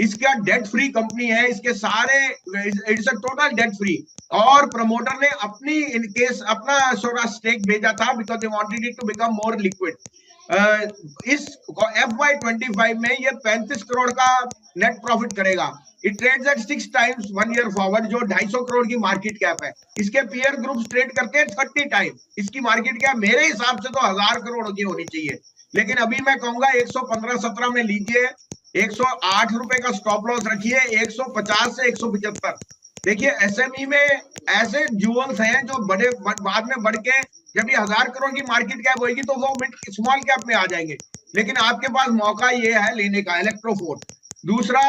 इसका debt free company है, इसके सारे it's a total debt free. और प्रमोटर ने अपनी इन केस अपना थोड़ा स्टेक भेजा था because they wanted it to become more liquid. इस FY25 में ये 35 करोड़ का नेट प्रॉफिट करेगा। It trades at 6 times 1 year forward, जो 250 करोड़ की मार्केट कैप है। इसके पीयर ग्रुप्स ट्रेड करते हैं 30 टाइम। इसकी मार्केट कैप मेरे हिसाब से तो 1000 करोड़ की होनी चाहिए, लेकिन अभी मैं कहूंगा 115-17 में लीजिए, 108 रुपए का स्टॉप लॉस रखिए, 150 से 175। देखिए एसएमई में ऐसे ज्यूल्स हैं जो बड़े बाद में बढ़ के जब ये 1000 करोड़ की मार्केट कैप होगी तो वो मिड स्मॉल कैप में आ जाएंगे, लेकिन आपके पास मौका ये है लेने का इलेक्ट्रोफोर्स। दूसरा,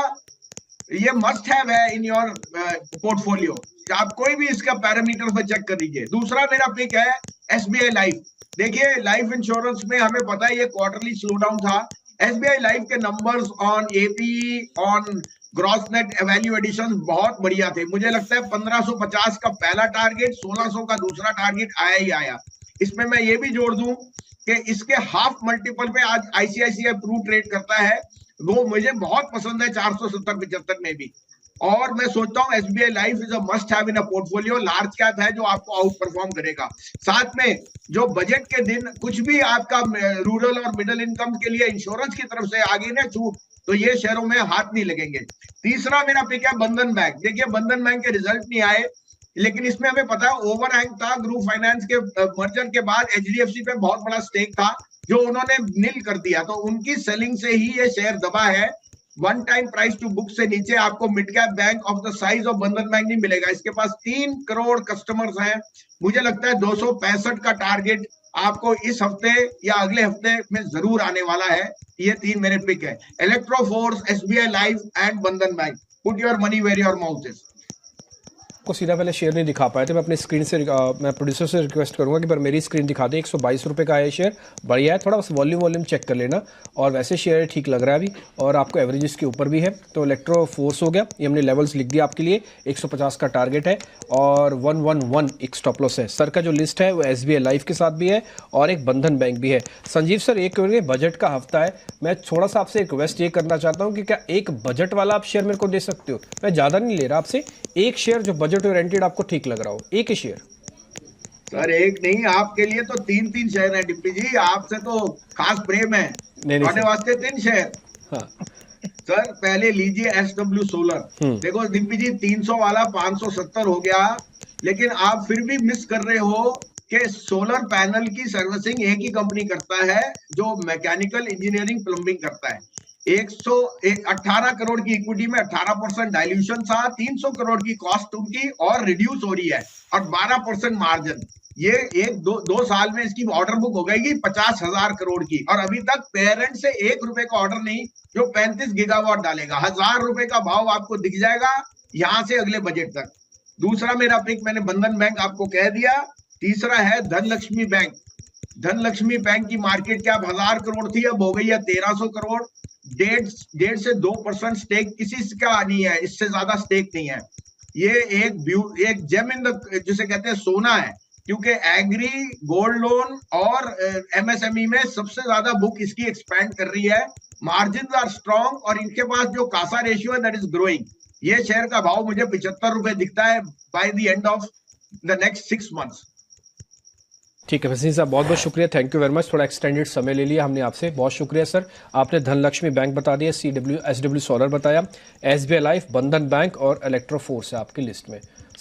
ये मस्ट हैव है इन योर पोर्टफोलियो, आप कोई भी इसका पैरामीटर पर चेक कर लीजिए। दूसरा मेरा पिक है एसबीआई लाइफ। देखिए लाइफ इंश्योरेंस में हमें पता है ये क्वार्टरली स्लो डाउन था। एसबीआई लाइफ के numbers on AP, on gross net value addition बहुत बढ़िया थे। मुझे लगता है 1550 का पहला टारगेट, 1600 का दूसरा टारगेट आया ही आया। इसमें मैं ये भी जोड़ दूं कि इसके हाफ मल्टीपल पे आज आईसीआईसीआई प्रू ट्रेड करता है, वो मुझे बहुत पसंद है 470-75 में भी। और मैं सोचता हूँ SBI life is a must have in a portfolio, large cap है जो आपको आउट परफॉर्म करेगा। साथ में जो बजट के दिन कुछ भी आपका रूरल और मिडिल इनकम के लिए इंश्योरेंस की तरफ से आगे ना छूट, तो ये शेयरों में हाथ नहीं लगेंगे। तीसरा मेरा पिक है बंधन बैंक। देखिए बंधन बैंक के रिजल्ट नहीं आए, लेकिन इसमें हमें पता है ओवरहैंग था, ग्रुप फाइनेंस के मर्जर के बाद एचडीएफसी पे बहुत बड़ा स्टेक था जो उन्होंने नील कर दिया, तो उनकी सेलिंग से ही ये शेयर दबा है। One time price to book से नीचे आपको mid cap bank of the size of Bandhan bank नहीं मिलेगा। इसके पास 3 करोड़ कस्टमर्स हैं। मुझे लगता है 265 का टारगेट आपको इस हफ्ते या अगले हफ्ते में जरूर आने वाला है। ये 3 मेरे पिक है, Electroforce, SBI life and Bandhan bank. Put your money where your mouth is. को सीधा पहले शेयर नहीं दिखा पाए थे, मैं अपनी स्क्रीन से मैं प्रोड्यूसर से रिक्वेस्ट करूंगा कि पर मेरी स्क्रीन दिखा दे। 122 रुपये का है शेयर, बढ़िया है, थोड़ा बस वॉल्यूम चेक कर लेना। और वैसे शेयर ठीक लग रहा है अभी, और आपको एवरेजेस के ऊपर भी है। तो इलेक्ट्रो फोर्स हो गया, ये हमने लेवल्स लिख दिया आपके लिए। 150 का टारगेट है और 111 एक स्टॉप लॉस है। सर का जो लिस्ट है वो एसबीआई लाइफ के साथ भी है और एक बंधन बैंक भी है। संजीव सर, एक बजट का हफ्ता है, मैं थोड़ा सा आपसे रिक्वेस्ट ये करना चाहता हूँ कि क्या एक बजट वाला आप शेयर मेरे को दे सकते हो? मैं ज़्यादा नहीं ले रहा आपसे, एक शेयर जो बजट ओरिएंटेड आपको ठीक लग रहा हो, एक ही शेयर। सर एक नहीं, आपके लिए तो 3 शेयर है डिप्टी जी, आपसे तो खास प्रेम है। नहीं वास्ते 3 शेयर। हाँ सर पहले लीजिए SW सोलर। देखो डिप्टी जी 300 वाला 570 हो गया, लेकिन आप फिर भी मिस कर रहे हो कि सोलर पैनल की सर्विसिंग एक ही कंपनी करता है जो मैकेनिकल इंजीनियरिंग प्लम्बिंग करता है। 118 करोड़ की इक्विटी में 18% डाइल्यूशन था, 300 करोड़ की कॉस्ट उनकी और रिड्यूस हो रही है, और 12% मार्जिन। ये दो साल में इसकी ऑर्डर बुक हो गई 50,000 करोड़ की, और अभी तक पेरेंट से 1 रुपए का ऑर्डर नहीं, जो 35 गीगावाट डालेगा। 1000 रुपए का भाव आपको दिख जाएगा यहां से अगले बजट तक। दूसरा मेरा पिक मैंने बंधन बैंक आपको कह दिया। तीसरा है धनलक्ष्मी बैंक। धनलक्ष्मी बैंक की मार्केट कैप 1000 करोड़ थी, अब हो गई है 1300 करोड़। 1.5 से 2% स्टेक किसी का नहीं है, इससे ज्यादा स्टेक नहीं है। ये एक जेम इन द, जिसे कहते हैं सोना है, क्योंकि एग्री, गोल्ड लोन और एमएसएमई में सबसे ज्यादा बुक इसकी एक्सपैंड कर रही है। मार्जिन आर स्ट्रॉन्ग और इनके पास जो कासा रेशियो है दैट इज ग्रोइंग। ये शेयर का भाव मुझे 75 रुपए दिखता है by the end of the next 6 months. ठीक है वसीम साहब, बहुत बहुत शुक्रिया, थैंक यू वेरी मच। थोड़ा एक्सटेंडेड समय ले लिया हमने आपसे, बहुत शुक्रिया सर। आपने धनलक्ष्मी बैंक बता दिया, SW सोलर बताया, एसबीआई लाइफ, बंधन बैंक और इलेक्ट्रोफोर्स है आपकी लिस्ट में।